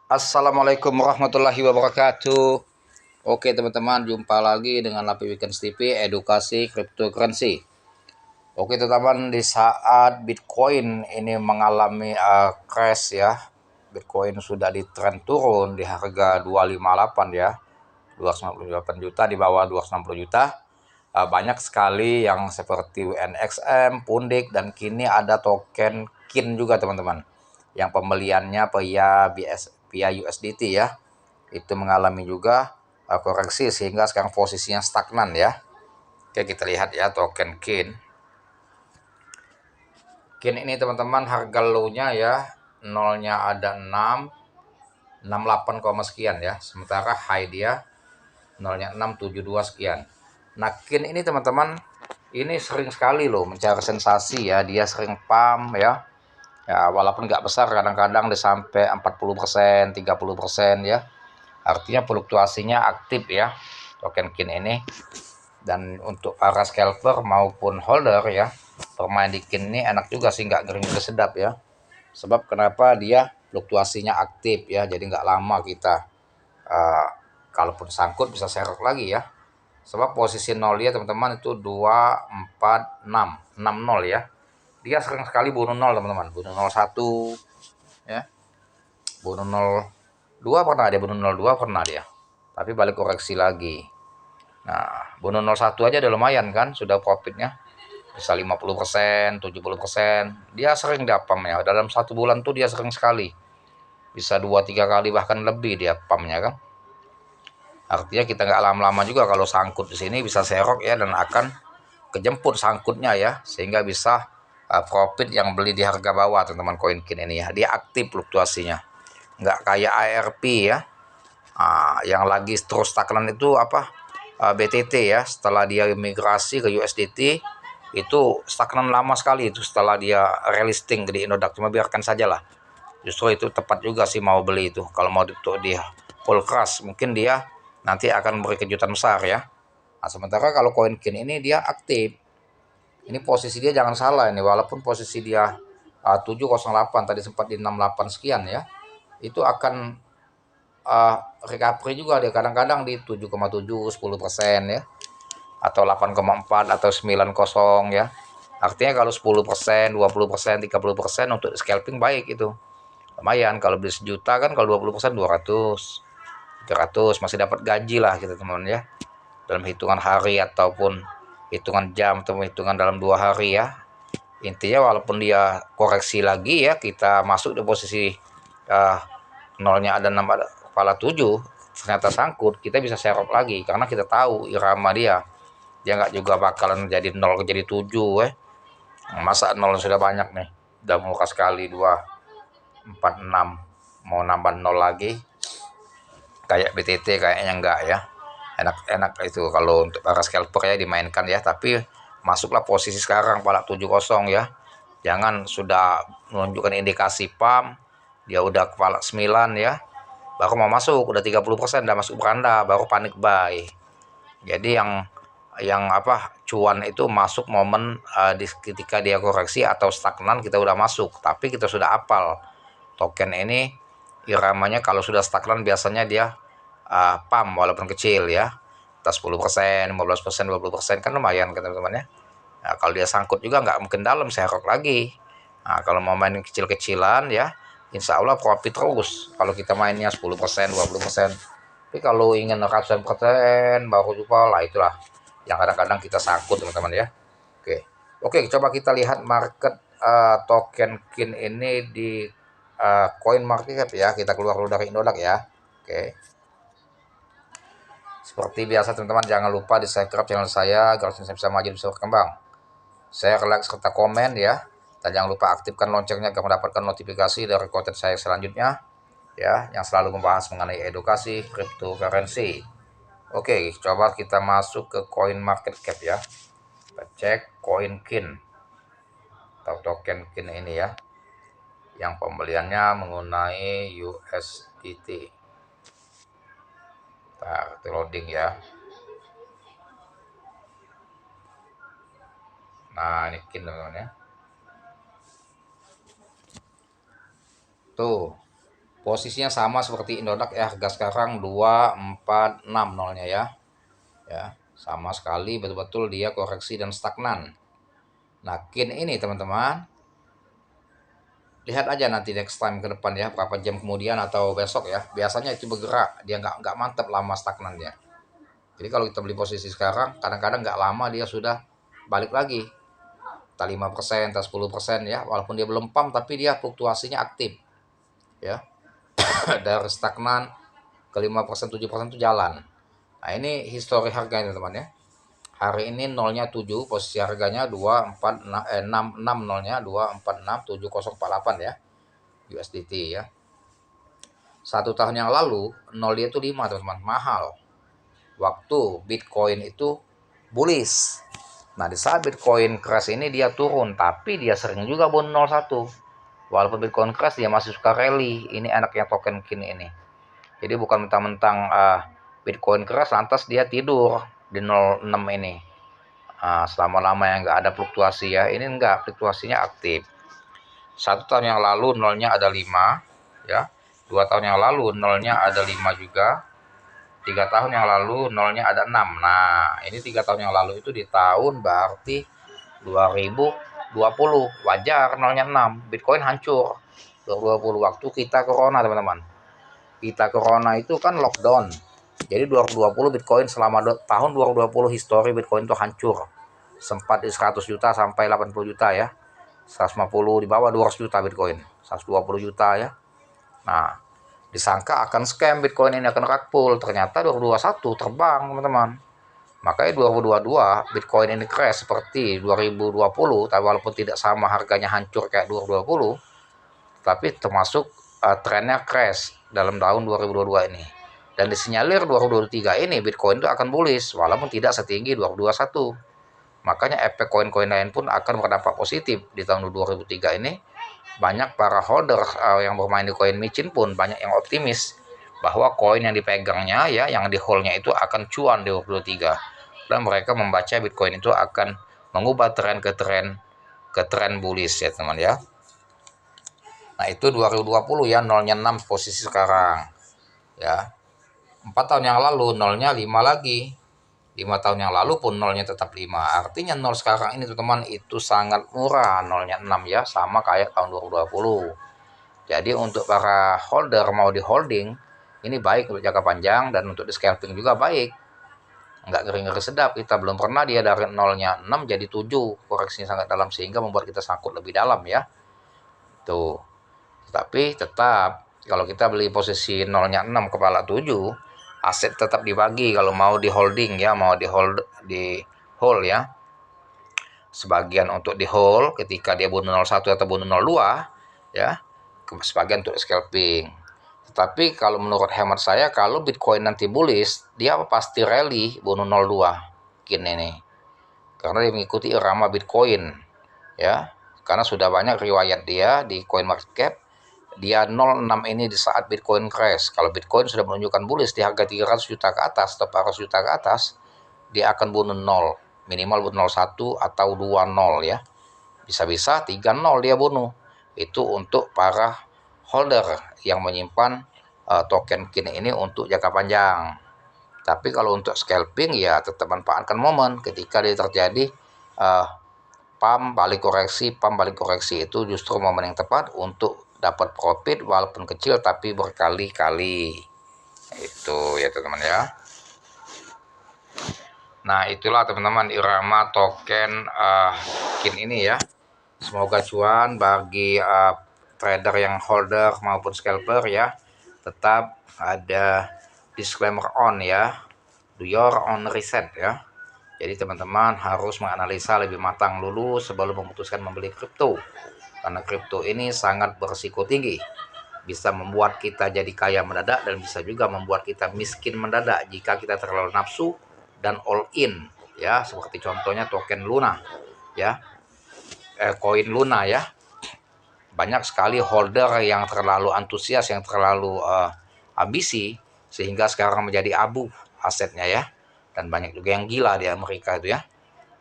Assalamualaikum warahmatullahi wabarakatuh. Oke teman-teman, jumpa lagi dengan Lapi Weekends TV, edukasi cryptocurrency. Oke teman-teman, di saat Bitcoin ini mengalami crash ya, Bitcoin sudah di tren turun di harga 258 ya, 298 juta, di bawah 260 juta. Banyak sekali yang seperti WNXM, Pundik, dan kini ada token KIN juga teman-teman, yang pembeliannya via USDT ya, itu mengalami juga koreksi sehingga sekarang posisinya stagnan ya. Oke, kita lihat ya token KIN. KIN ini teman-teman harga low-nya ya, nolnya ada 6, 68, sekian ya. Sementara high dia nolnya 672 sekian. Nah, KIN ini teman-teman ini sering sekali loh mencari sensasi ya, dia sering pump ya. Ya, walaupun nggak besar, kadang-kadang dia sampai 40%, 30% ya. Artinya fluktuasinya aktif ya token KIN ini. Dan untuk para scalper maupun holder ya, bermain di KIN ini enak juga sih, nggak ngeri sedap ya. Sebab kenapa dia fluktuasinya aktif ya, jadi nggak lama kita kalaupun sangkut bisa serok lagi ya. Sebab posisi nol ya teman-teman itu 246 60 ya. Dia sering sekali bunuh nol teman-teman, bunuh 01 ya, bunuh 02 pernah dia, bunuh 02 pernah dia, tapi balik koreksi lagi. Nah, bunuh 01 aja udah lumayan kan, sudah profitnya bisa 50%, 70%. Dia sering dapam ya, dalam 1 bulan tuh dia sering sekali, bisa 2-3 kali bahkan lebih dia pamnya kan. Artinya kita nggak lama-lama juga kalau sangkut di sini bisa serok ya, dan akan kejemput sangkutnya ya, sehingga bisa profit yang beli di harga bawah teman-teman. Koin KIN ini ya, dia aktif fluktuasinya, nggak kayak ARP ya. Yang lagi terus stagnan itu apa, BTT ya, setelah dia migrasi ke USDT itu stagnan lama sekali itu setelah dia relisting di Indodax. Cuma biarkan saja lah, justru itu tepat juga sih mau beli itu. Kalau mau dia full crash mungkin dia nanti akan beri kejutan besar ya. Nah, sementara kalau koin KIN ini dia aktif, ini posisi dia jangan salah ini, walaupun posisi dia 708 tadi sempat di 68 sekian ya, itu akan uh, recovery juga dia kadang-kadang di 7,7 10% ya, atau 8,4 atau 90 ya. Artinya kalau 10%, 20%, 30% untuk scalping baik itu. Lumayan kalau beli sejuta kan, kalau 20% 200, 300 masih dapat gaji lah kita teman ya. Dalam hitungan hari ataupun hitungan jam atau hitungan dalam 2 hari ya. Intinya walaupun dia koreksi lagi ya, kita masuk di posisi uh, nolnya ada 6, ada kepala 7, ternyata sangkut, kita bisa serok lagi karena kita tahu irama dia nggak juga bakalan jadi 0 jadi 7 masa 0 sudah banyak nih, udah muka sekali 246, mau nambah 0 lagi kayak BTT kayaknya enggak ya. Enak-enak itu kalau untuk para scalper ya dimainkan ya, tapi masuklah posisi sekarang pala 70 ya. Jangan sudah menunjukkan indikasi pump, dia udah kepala 9 ya, baru mau masuk udah 30% udah masuk beranda, baru panik buy. Jadi yang apa, cuan itu masuk momen ketika dia koreksi atau stagnan, kita udah masuk tapi kita sudah apal token ini iramanya. Kalau sudah stagnan biasanya dia pump walaupun kecil ya, atas 10%, 15%, 20% kan lumayan kan teman-teman ya. Nah, kalau dia sangkut juga nggak mungkin dalam, serok lagi. Nah, kalau mau main kecil-kecilan ya, insya Allah profit terus. Kalau kita mainnya 10%, 20%. Tapi kalau ingin ratusan persen, baru juga lah itulah yang kadang-kadang kita sangkut teman-teman ya. Oke, oke, coba kita lihat market token KIN ini di coin market ya. Kita keluar dulu dari Indodax ya. Oke. Seperti biasa teman-teman, jangan lupa di subscribe channel saya agar saya bisa maju, bisa berkembang. Share, like, serta komen ya. Dan jangan lupa aktifkan loncengnya agar mendapatkan notifikasi dari konten saya selanjutnya ya, yang selalu membahas mengenai edukasi cryptocurrency. Oke, coba kita masuk ke coin market cap ya. Kita cek coin KIN atau token KIN ini ya, yang pembeliannya menggunakan USDT. Nah, loading ya. Nah, ini KIN teman-teman ya. Tuh, Posisinya sama seperti Indodax ya, harga sekarang 246 nolnya ya. Ya, sama sekali betul-betul dia koreksi dan stagnan. Nah, KIN ini teman-teman, lihat aja nanti next time ke depan ya, berapa jam kemudian atau besok ya. Biasanya itu bergerak, dia nggak mantep lama stagnannya. Jadi kalau kita beli posisi sekarang, kadang-kadang nggak lama dia sudah balik lagi. Entah 5%, entah 10% ya, walaupun dia belum pump tapi dia fluktuasinya aktif ya. Dari stagnan ke 5%, 7% itu jalan. Nah, ini histori harganya teman-teman ya. Hari ini nolnya 7, posisi harganya 6 nolnya 2467048 ya. USDT ya. 1 tahun yang lalu nol dia itu 5 teman-teman, mahal. Waktu Bitcoin itu bullish. Nah, di saat Bitcoin crash ini dia turun, tapi dia sering juga bonus 01. Walaupun Bitcoin crash dia masih suka rally. Ini enaknya token KIN ini. Jadi bukan mentang-mentang Bitcoin crash lantas dia tidur di 06 ini. Selama-lama yang nggak ada fluktuasi ya. Ini enggak, fluktuasinya aktif. 1 tahun yang lalu nolnya ada 5 ya. 2 tahun yang lalu nolnya ada 5 juga. 3 tahun yang lalu nolnya ada 6. Nah, ini 3 tahun yang lalu itu di tahun berarti 2020. Wajar nolnya 6. Bitcoin hancur 2020 waktu kita corona teman-teman. Kita corona itu kan lockdown. Jadi 2020 Bitcoin selama tahun 2020 histori Bitcoin itu hancur. Sempat di 100 juta sampai 80 juta ya. 150 di bawah 200 juta Bitcoin. 120 juta ya. Nah, disangka akan scam Bitcoin ini akan rug pull, ternyata 2021 terbang teman-teman. Makanya 2022 Bitcoin ini crash seperti 2020, tapi walaupun tidak sama harganya hancur kayak 2020, tapi termasuk trennya crash dalam tahun 2022 ini. Dan disinyalir 2023 ini Bitcoin itu akan bullish walaupun tidak setinggi 2021. Makanya efek koin-koin lain pun akan berdampak positif di tahun 2003 ini. Banyak para holder yang bermain di koin micin pun banyak yang optimis bahwa koin yang dipegangnya ya, yang di hold-nya itu akan cuan di 2023. Dan mereka membaca Bitcoin itu akan mengubah tren ke tren bullish ya teman ya. Nah, itu 2020 ya, nolnya 6 posisi sekarang. Ya. 4 tahun yang lalu nolnya 5 lagi. 5 tahun yang lalu pun nolnya tetap 5. Artinya nol sekarang ini teman-teman itu sangat murah, nolnya 6 ya, sama kayak tahun 2020. Jadi untuk para holder mau di holding, ini baik untuk jangka panjang dan untuk di scalping juga baik. Nggak ngeri-ngeri sedap, kita belum pernah dia dari nolnya 6 jadi 7, koreksinya sangat dalam sehingga membuat kita sangkut lebih dalam ya. Tuh. Tapi tetap kalau kita beli posisi nolnya 6 kepala 7, aset tetap dibagi kalau mau di holding ya, mau di hold ya. Sebagian untuk di hold ketika dia bunuh 01 atau bunuh 02 ya, sebagian untuk scalping. Tetapi kalau menurut hemat saya, kalau Bitcoin nanti bullish, dia pasti rally bunuh 02 KIN ini. Karena dia mengikuti irama Bitcoin ya. Karena sudah banyak riwayat dia di CoinMarketCap, dia 06 ini di saat Bitcoin crash. Kalau Bitcoin sudah menunjukkan bullish di harga 300 juta ke atas atau 400 juta ke atas, dia akan bunuh 0. Minimal bunuh 01 atau 20 ya. Bisa-bisa 30 dia bunuh. Itu untuk para holder yang menyimpan token KIN ini untuk jangka panjang. Tapi kalau untuk scalping ya tetap manfaatkan momen ketika dia terjadi pump balik koreksi itu justru momen yang tepat untuk dapat profit walaupun kecil tapi berkali-kali. Itu ya teman-teman ya. Nah, itulah teman-teman irama token KIN ini ya. Semoga cuan bagi trader yang holder maupun scalper ya. Tetap ada disclaimer on ya. Do your own research ya. Jadi teman-teman harus menganalisa lebih matang dulu sebelum memutuskan membeli kripto. Karena kripto ini sangat berisiko tinggi. Bisa membuat kita jadi kaya mendadak dan bisa juga membuat kita miskin mendadak jika kita terlalu nafsu dan all in ya, seperti contohnya token Luna ya, koin Luna ya. Banyak sekali holder yang terlalu antusias, yang terlalu ambisi sehingga sekarang menjadi abu asetnya ya. Dan banyak juga yang gila di Amerika itu ya.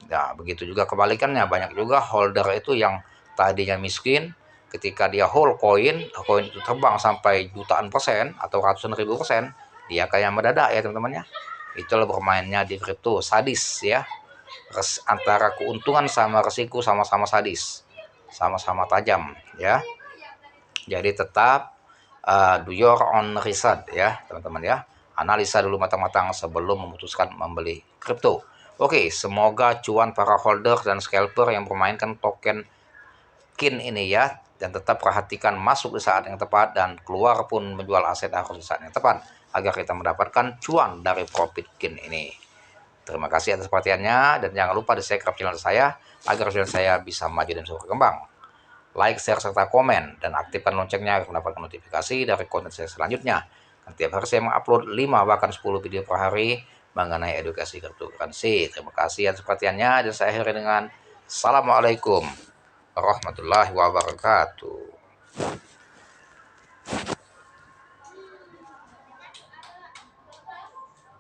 Nah, begitu juga kebalikannya, banyak juga holder itu yang tadinya miskin ketika dia hold koin itu terbang sampai jutaan persen atau ratusan ribu persen, dia kayak mendadak ya teman-teman ya. Itulah bermainnya di kripto, sadis ya. Antara keuntungan sama resiko sama-sama sadis, sama-sama tajam ya. Jadi tetap do your own research ya teman-teman ya. Analisa dulu matang-matang sebelum memutuskan membeli kripto. Oke, semoga cuan para holder dan scalper yang memainkan token KIN ini ya. Dan tetap perhatikan masuk di saat yang tepat dan keluar pun menjual aset harus di saat yang tepat agar kita mendapatkan cuan dari profit KIN ini. Terima kasih atas perhatiannya dan jangan lupa di-subscribe channel saya agar channel saya bisa maju dan terus berkembang. Like, share, serta komen dan aktifkan loncengnya agar mendapatkan notifikasi dari konten saya selanjutnya. Tiap hari saya mengupload 5 bahkan 10 video per hari mengenai edukasi cryptocurrency. Terima kasih atas perhatiannya dan saya akhiri dengan Assalamualaikum warahmatullahi wabarakatuh.